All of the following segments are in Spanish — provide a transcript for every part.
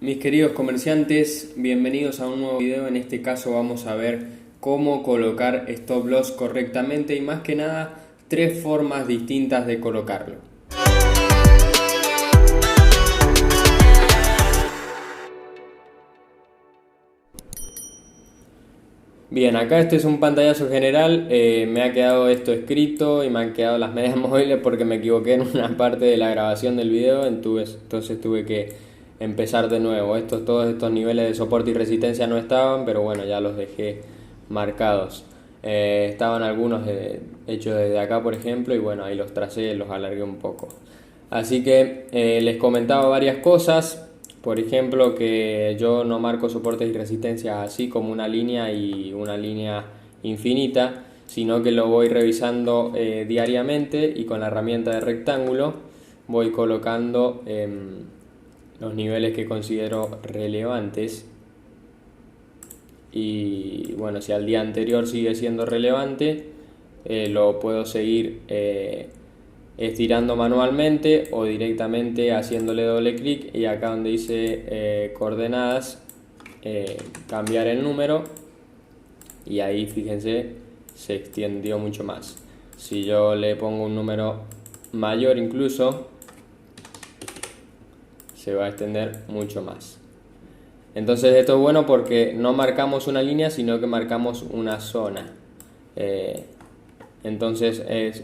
Mis queridos comerciantes, bienvenidos a un nuevo video. En este caso vamos a ver cómo colocar stop loss correctamente y más que nada 3 formas distintas de colocarlo. Bien, acá este es un pantallazo general, me ha quedado esto escrito y me han quedado las medias móviles porque me equivoqué en una parte de la grabación del video, entonces tuve que empezar de nuevo. Todos estos niveles de soporte y resistencia no estaban, pero bueno, ya los dejé marcados. Estaban algunos hechos desde acá, por ejemplo, y bueno, ahí los tracé, los alargué un poco. Así que les comentaba varias cosas. Por ejemplo, que yo no marco soportes y resistencias así como una línea y una línea infinita, sino que lo voy revisando diariamente y con la herramienta de rectángulo voy colocando los niveles que considero relevantes. Y bueno, si al día anterior sigue siendo relevante, lo puedo seguir estirando manualmente o directamente haciéndole doble clic y acá donde dice coordenadas, cambiar el número y ahí fíjense se extendió mucho más. Si yo le pongo un número mayor incluso se va a extender mucho más. Entonces esto es bueno porque no marcamos una línea sino que marcamos una zona. Entonces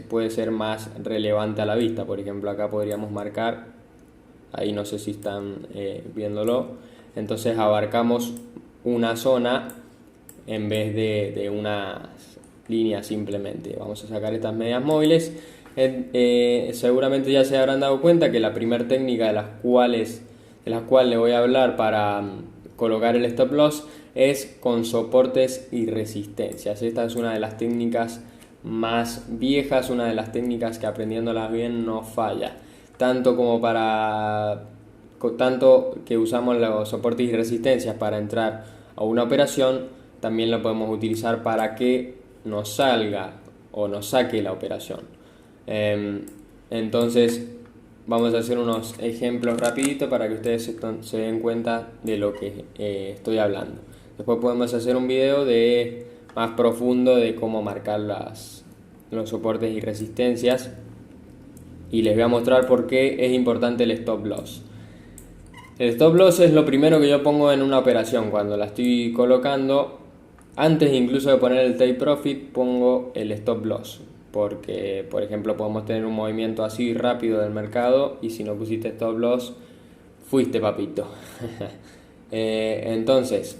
puede ser más relevante a la vista. Por ejemplo, acá podríamos marcar, ahí no sé si están viéndolo, entonces abarcamos una zona en vez de una línea simplemente. Vamos a sacar estas medias móviles. Seguramente ya se habrán dado cuenta que la primera técnica de las cuales le voy a hablar para colocar el stop loss es con soportes y resistencias. Esta es una de las técnicas más viejas, una de las técnicas que aprendiéndolas bien no falla, tanto que usamos los soportes y resistencias para entrar a una operación, también lo podemos utilizar para que nos salga o nos saque la operación. Entonces vamos a hacer unos ejemplos rapidito para que ustedes se den cuenta de lo que estoy hablando. Después podemos hacer un video más profundo de cómo marcar los soportes y resistencias y les voy a mostrar por qué es importante el stop loss. El stop loss es lo primero que yo pongo en una operación cuando la estoy colocando. Antes incluso de poner el take profit pongo el stop loss porque por ejemplo podemos tener un movimiento así rápido del mercado y si no pusiste stop loss fuiste papito. Entonces,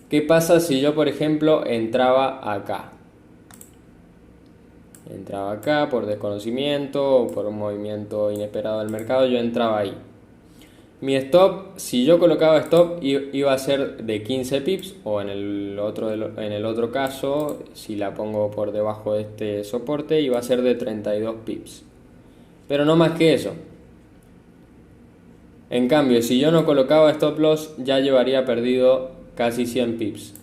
¿qué pasa si yo, por ejemplo, entraba acá? Entraba acá por desconocimiento o por un movimiento inesperado del mercado, yo entraba ahí. Mi stop, si yo colocaba stop, iba a ser de 15 pips o en el otro caso, si la pongo por debajo de este soporte, iba a ser de 32 pips. Pero no más que eso. En cambio, si yo no colocaba stop loss, ya llevaría perdido casi 100 pips.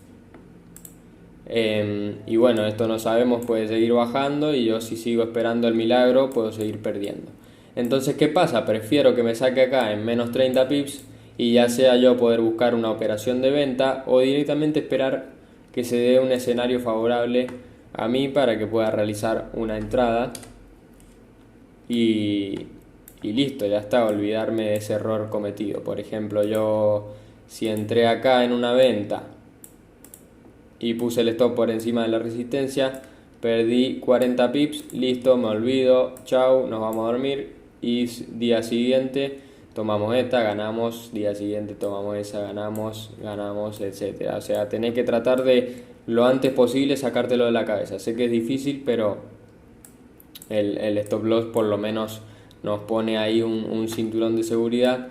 Y bueno, esto no sabemos, puede seguir bajando y yo si sigo esperando el milagro puedo seguir perdiendo. Entonces, ¿qué pasa? Prefiero que me saque acá en menos 30 pips y ya sea yo poder buscar una operación de venta o directamente esperar que se dé un escenario favorable a mí para que pueda realizar una entrada y listo, ya está, olvidarme de ese error cometido. Por ejemplo, yo si entré acá en una venta y puse el stop por encima de la resistencia, perdí 40 pips, listo, me olvido, chau, nos vamos a dormir y día siguiente tomamos esta, ganamos, día siguiente tomamos esa, ganamos, etcétera. O sea, tenés que tratar de lo antes posible sacártelo de la cabeza. Sé que es difícil, pero el stop loss por lo menos nos pone ahí un cinturón de seguridad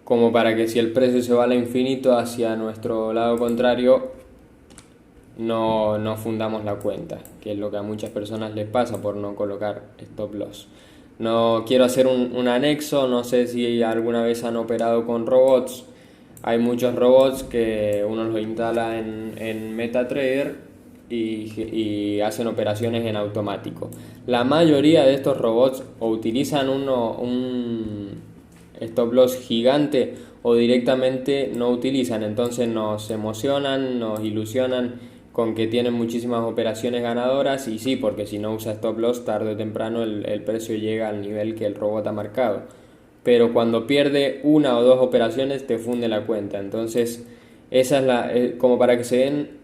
como para que si el precio se va al infinito hacia nuestro lado contrario no fundamos la cuenta, que es lo que a muchas personas les pasa por no colocar stop loss. No quiero hacer un anexo, no sé si alguna vez han operado con robots. Hay muchos robots que uno los instala en MetaTrader y hacen operaciones en automático. La mayoría de estos robots o utilizan stop loss gigante o directamente no utilizan. Entonces nos emocionan, nos ilusionan con que tienen muchísimas operaciones ganadoras, y sí, porque si no usa stop loss, tarde o temprano el precio llega al nivel que el robot ha marcado. Pero cuando pierde una o dos operaciones te funde la cuenta. Entonces esa es como para que se den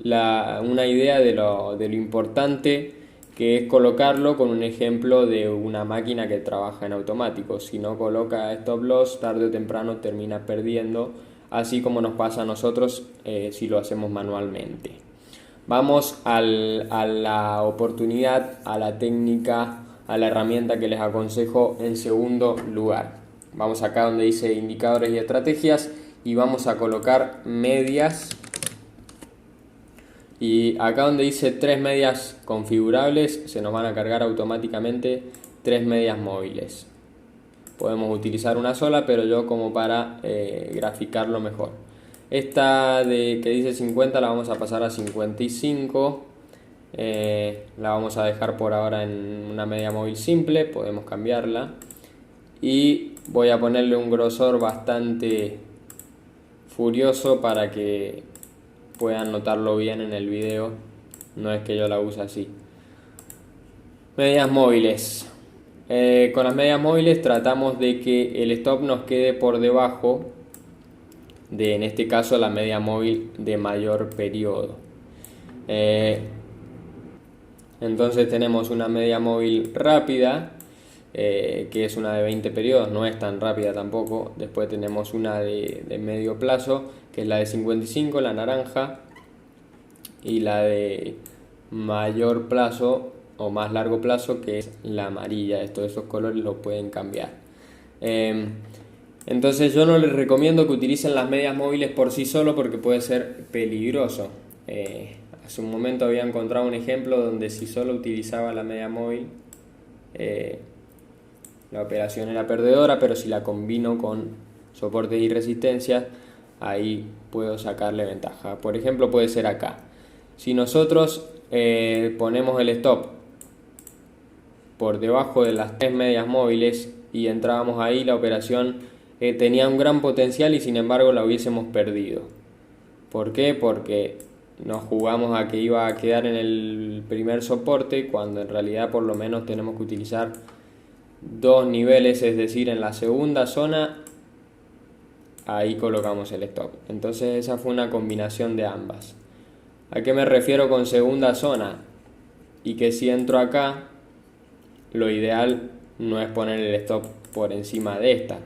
una idea de lo importante que es colocarlo, con un ejemplo de una máquina que trabaja en automático. Si no coloca stop loss, tarde o temprano termina perdiendo, así como nos pasa a nosotros si lo hacemos manualmente. Vamos a la oportunidad, a la técnica, a la herramienta que les aconsejo en segundo lugar. Vamos acá donde dice indicadores y estrategias y vamos a colocar medias. Y acá donde dice 3 medias configurables, se nos van a cargar automáticamente 3 medias móviles. Podemos utilizar una sola, pero yo como para graficarlo mejor. Esta que dice 50 la vamos a pasar a 55. La vamos a dejar por ahora en una media móvil simple, podemos cambiarla. Y voy a ponerle un grosor bastante furioso para que puedan notarlo bien en el video, no es que yo la use así. Medias móviles. Con las medias móviles tratamos de que el stop nos quede por debajo de, en este caso, la media móvil de mayor periodo. Entonces tenemos una media móvil rápida, que es una de 20 periodos, no es tan rápida tampoco. Después tenemos una de medio plazo, que es la de 55, la naranja, y la de mayor plazo o más largo plazo, que es la amarilla. Esos colores los pueden cambiar. Entonces yo no les recomiendo que utilicen las medias móviles por sí solo, porque puede ser peligroso. Hace un momento había encontrado un ejemplo donde si solo utilizaba la media móvil, la operación era perdedora, pero si la combino con soportes y resistencias, ahí puedo sacarle ventaja. Por ejemplo, puede ser acá. Si nosotros ponemos el stop por debajo de las 3 medias móviles y entrábamos ahí, la operación tenía un gran potencial y sin embargo la hubiésemos perdido. ¿Por qué? Porque nos jugamos a que iba a quedar en el primer soporte, cuando en realidad por lo menos tenemos que utilizar dos niveles, es decir, en la segunda zona ahí colocamos el stop. Entonces esa fue una combinación de ambas. ¿A qué me refiero con segunda zona? Y que si entro acá, lo ideal no es poner el stop por encima de esta,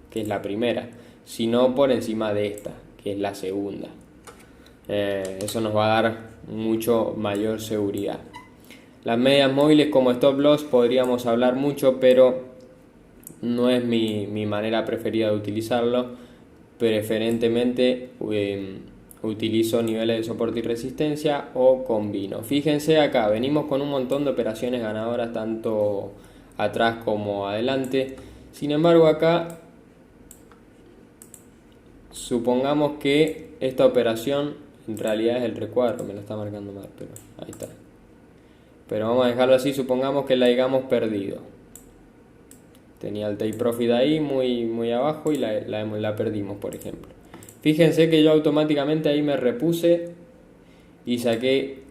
que es la primera, sino por encima de esta, que es la segunda. Eso nos va a dar mucho mayor seguridad. Las medias móviles como stop loss podríamos hablar mucho, pero no es mi manera preferida de utilizarlo. Preferentemente utilizo niveles de soporte y resistencia o combino. Fíjense acá, venimos con un montón de operaciones ganadoras tanto atrás como adelante. Sin embargo acá, supongamos que esta operación en realidad es el recuadro, me lo está marcando mal, pero ahí está. Pero vamos a dejarlo así, supongamos que la hayamos perdido. Tenía el take profit ahí muy abajo y la perdimos, por ejemplo. Fíjense que yo automáticamente ahí me repuse y saqué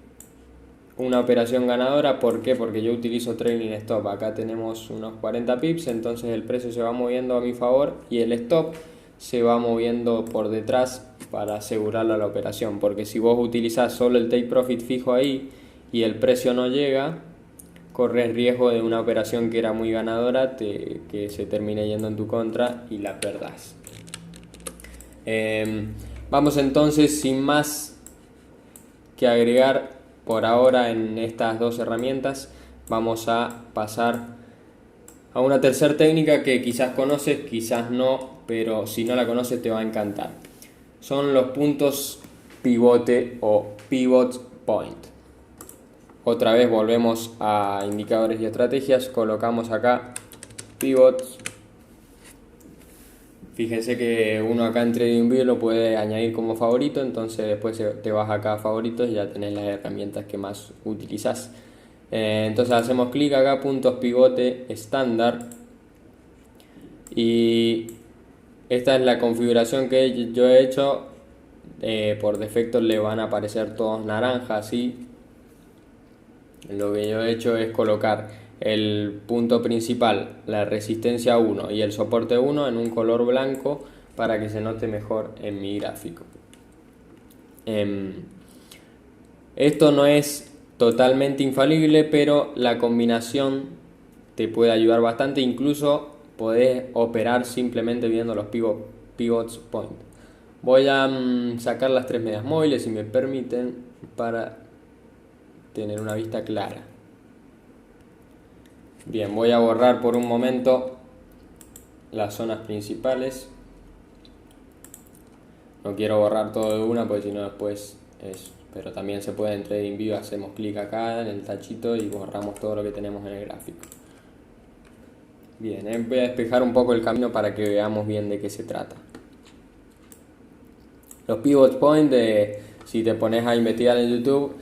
una operación ganadora. ¿Por qué? Porque yo utilizo trailing stop. Acá tenemos unos 40 pips, entonces el precio se va moviendo a mi favor y el stop se va moviendo por detrás para asegurarlo a la operación. Porque si vos utilizás solo el take profit fijo ahí y el precio no llega, corres riesgo de una operación que era muy ganadora que se termine yendo en tu contra y la perdás. Vamos entonces, sin más que agregar por ahora en estas dos herramientas, vamos a pasar a una tercera técnica que quizás conoces, quizás no, pero si no la conoces te va a encantar. Son los puntos pivote o pivot point. Otra vez volvemos a indicadores y estrategias, colocamos acá pivots. Fíjense que uno acá en TradingView lo puede añadir como favorito, entonces después te vas acá a favoritos y ya tenés las herramientas que más utilizás. Entonces hacemos clic acá, puntos pivote estándar. Y esta es la configuración que yo he hecho. Por defecto le van a aparecer todos naranjas, así. Lo que yo he hecho es colocar el punto principal, la resistencia 1 y el soporte 1 en un color blanco para que se note mejor en mi gráfico. Esto no es totalmente infalible, pero la combinación te puede ayudar bastante. Incluso podés operar simplemente viendo los pivots point. Voy a sacar las tres medias móviles, si me permiten, para tener una vista clara. Bien, voy a borrar por un momento las zonas principales. No quiero borrar todo de una porque si no después es... Pero también se puede en TradingView, hacemos clic acá en el tachito y borramos todo lo que tenemos en el gráfico. Bien, voy a despejar un poco el camino para que veamos bien de qué se trata. Los pivot point, si te pones a investigar en YouTube,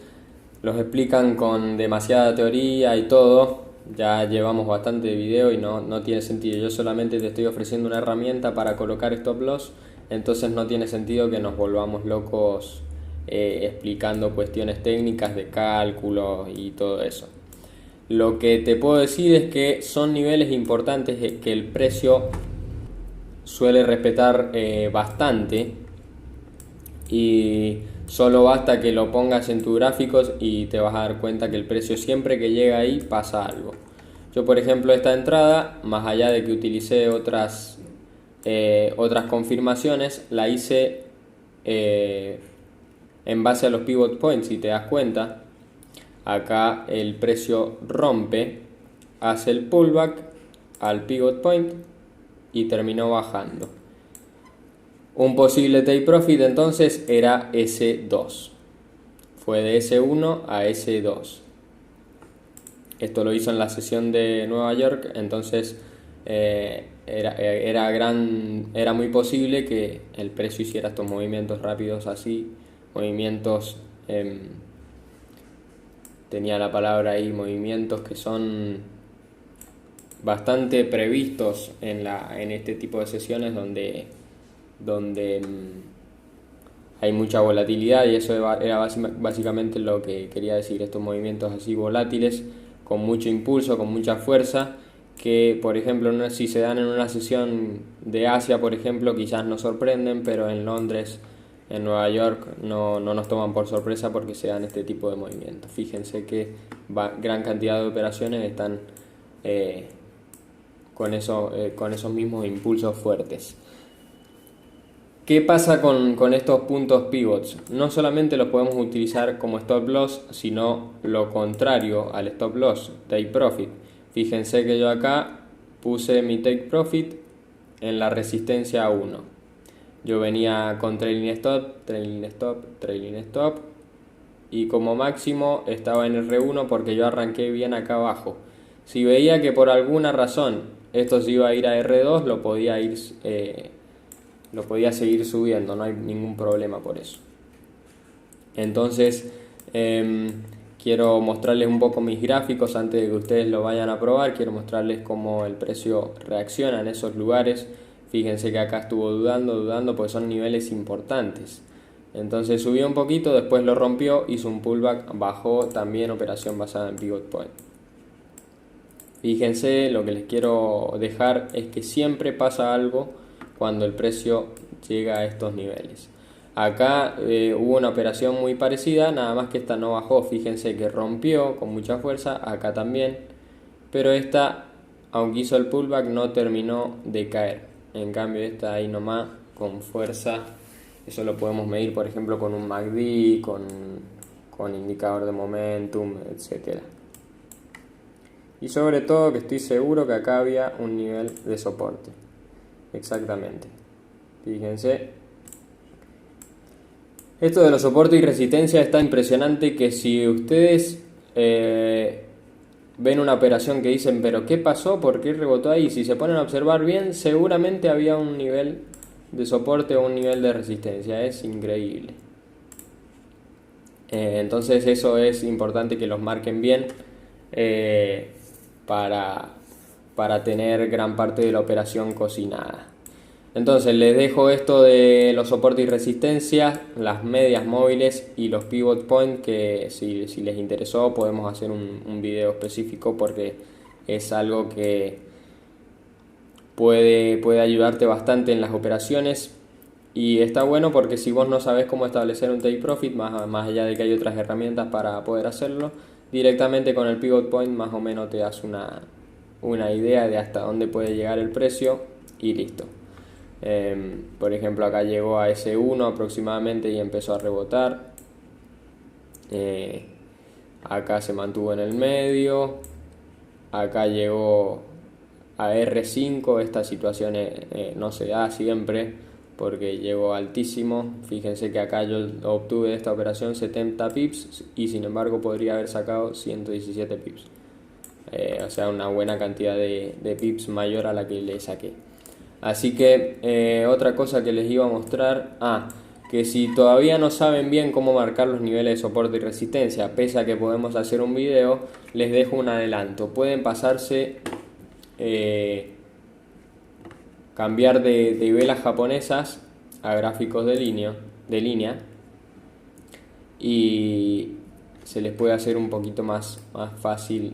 los explican con demasiada teoría y todo. Ya llevamos bastante video y no tiene sentido. Yo solamente te estoy ofreciendo una herramienta para colocar stop loss, entonces no tiene sentido que nos volvamos locos explicando cuestiones técnicas de cálculo y todo eso. Lo que te puedo decir es que son niveles importantes que el precio suele respetar bastante, y solo basta que lo pongas en tus gráficos y te vas a dar cuenta que el precio siempre que llega ahí pasa algo. Yo por ejemplo esta entrada, más allá de que utilicé otras confirmaciones, la hice en base a los pivot points. Si te das cuenta, acá el precio rompe, hace el pullback al pivot point y terminó bajando. Un posible take profit entonces era S2. Fue de S1 a S2. Esto lo hizo en la sesión de Nueva York, entonces era muy posible que el precio hiciera estos movimientos rápidos así, movimientos, tenía la palabra ahí, movimientos que son bastante previstos en este tipo de sesiones donde hay mucha volatilidad, y eso era básicamente lo que quería decir. Estos movimientos así volátiles, con mucho impulso, con mucha fuerza, que por ejemplo si se dan en una sesión de Asia, por ejemplo, quizás nos sorprenden, pero en Londres, en Nueva York no nos toman por sorpresa porque se dan este tipo de movimientos. Fíjense que gran cantidad de operaciones están con esos mismos impulsos fuertes. ¿Qué pasa con estos puntos pivots? No solamente los podemos utilizar como stop loss, sino lo contrario al stop loss, take profit. Fíjense que yo acá puse mi take profit en la resistencia 1. Yo venía con trailing stop, trailing stop, trailing stop, y como máximo estaba en R1 porque yo arranqué bien acá abajo. Si veía que por alguna razón esto se iba a ir a R2, lo podía seguir subiendo, no hay ningún problema por eso. Entonces quiero mostrarles un poco mis gráficos antes de que ustedes lo vayan a probar. Quiero mostrarles cómo el precio reacciona en esos lugares. Fíjense que acá estuvo dudando porque son niveles importantes. Entonces subió un poquito, después lo rompió, hizo un pullback, bajó, también operación basada en pivot point. Fíjense, lo que les quiero dejar es que siempre pasa algo cuando el precio llega a estos niveles. Acá hubo una operación muy parecida, nada más que esta no bajó. Fíjense que rompió con mucha fuerza, acá también, pero esta, aunque hizo el pullback, no terminó de caer. En cambio esta ahí nomás con fuerza. Eso lo podemos medir por ejemplo con un MACD, con indicador de momentum, etcétera. Y sobre todo que estoy seguro que acá había un nivel de soporte. Exactamente. Fíjense. Esto de los soportes y resistencia es tan impresionante que si ustedes ven una operación que dicen, pero ¿qué pasó? ¿Por qué rebotó ahí? Si se ponen a observar bien, seguramente había un nivel de soporte o un nivel de resistencia. Es increíble. Entonces eso es importante que los marquen bien para para tener gran parte de la operación cocinada. Entonces les dejo esto de los soportes y resistencias, las medias móviles y los pivot point, que si les interesó podemos hacer un video específico porque es algo que puede ayudarte bastante en las operaciones. Y está bueno porque si vos no sabes cómo establecer un take profit, más allá de que hay otras herramientas para poder hacerlo, directamente con el pivot point más o menos te das una idea de hasta dónde puede llegar el precio y listo. Por ejemplo, acá llegó a S1 aproximadamente y empezó a rebotar. Acá se mantuvo en el medio. Acá llegó a R5. Esta situación no se da siempre porque llegó altísimo. Fíjense que acá yo obtuve de esta operación 70 pips y sin embargo podría haber sacado 117 pips. O sea, una buena cantidad de pips mayor a la que le saqué. Así que otra cosa que les iba a mostrar, que si todavía no saben bien cómo marcar los niveles de soporte y resistencia, pese a que podemos hacer un video, les dejo un adelanto. Pueden pasarse, cambiar de velas japonesas a gráficos de línea y se les puede hacer un poquito más fácil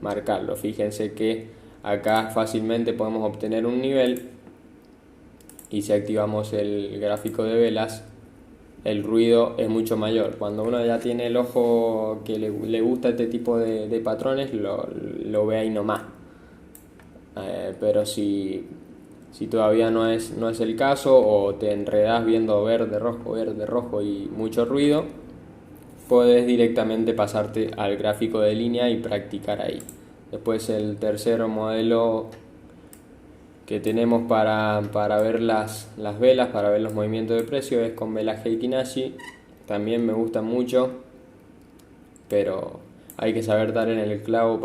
marcarlo. Fíjense que acá fácilmente podemos obtener un nivel y si activamos el gráfico de velas el ruido es mucho mayor. Cuando uno ya tiene el ojo que le gusta este tipo de patrones lo ve ahí nomás. Pero si todavía no es el caso o te enredas viendo verde, rojo y mucho ruido, puedes directamente pasarte al gráfico de línea y practicar ahí. Después el tercer modelo que tenemos para ver las velas, para ver los movimientos de precio, es con velas Heikin Ashi. También me gustan mucho, pero hay que saber dar en el clavo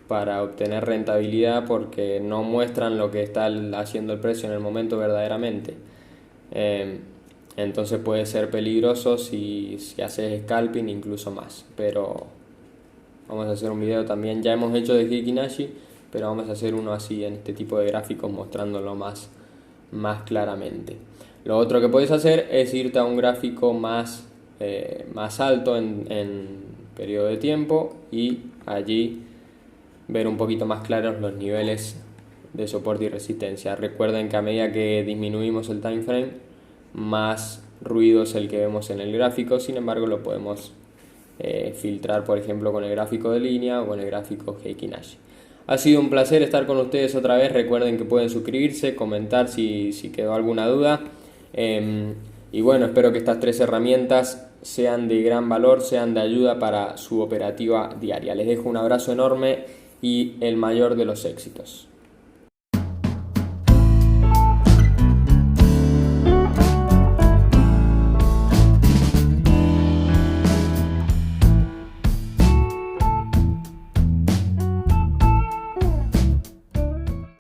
para obtener rentabilidad porque no muestran lo que está haciendo el precio en el momento verdaderamente. Entonces puede ser peligroso si haces scalping incluso más, pero vamos a hacer un video también, ya hemos hecho de Heikin Ashi, pero vamos a hacer uno así en este tipo de gráficos mostrándolo más claramente. Lo otro que puedes hacer es irte a un gráfico más alto en periodo de tiempo y allí ver un poquito más claros los niveles de soporte y resistencia. Recuerden que a medida que disminuimos el time frame, más ruido es el que vemos en el gráfico, sin embargo lo podemos filtrar por ejemplo con el gráfico de línea o con el gráfico Heikin Ashi. Ha sido un placer estar con ustedes otra vez. Recuerden que pueden suscribirse, comentar si quedó alguna duda, y bueno, espero que estas 3 herramientas sean de gran valor, sean de ayuda para su operativa diaria. Les dejo un abrazo enorme y el mayor de los éxitos.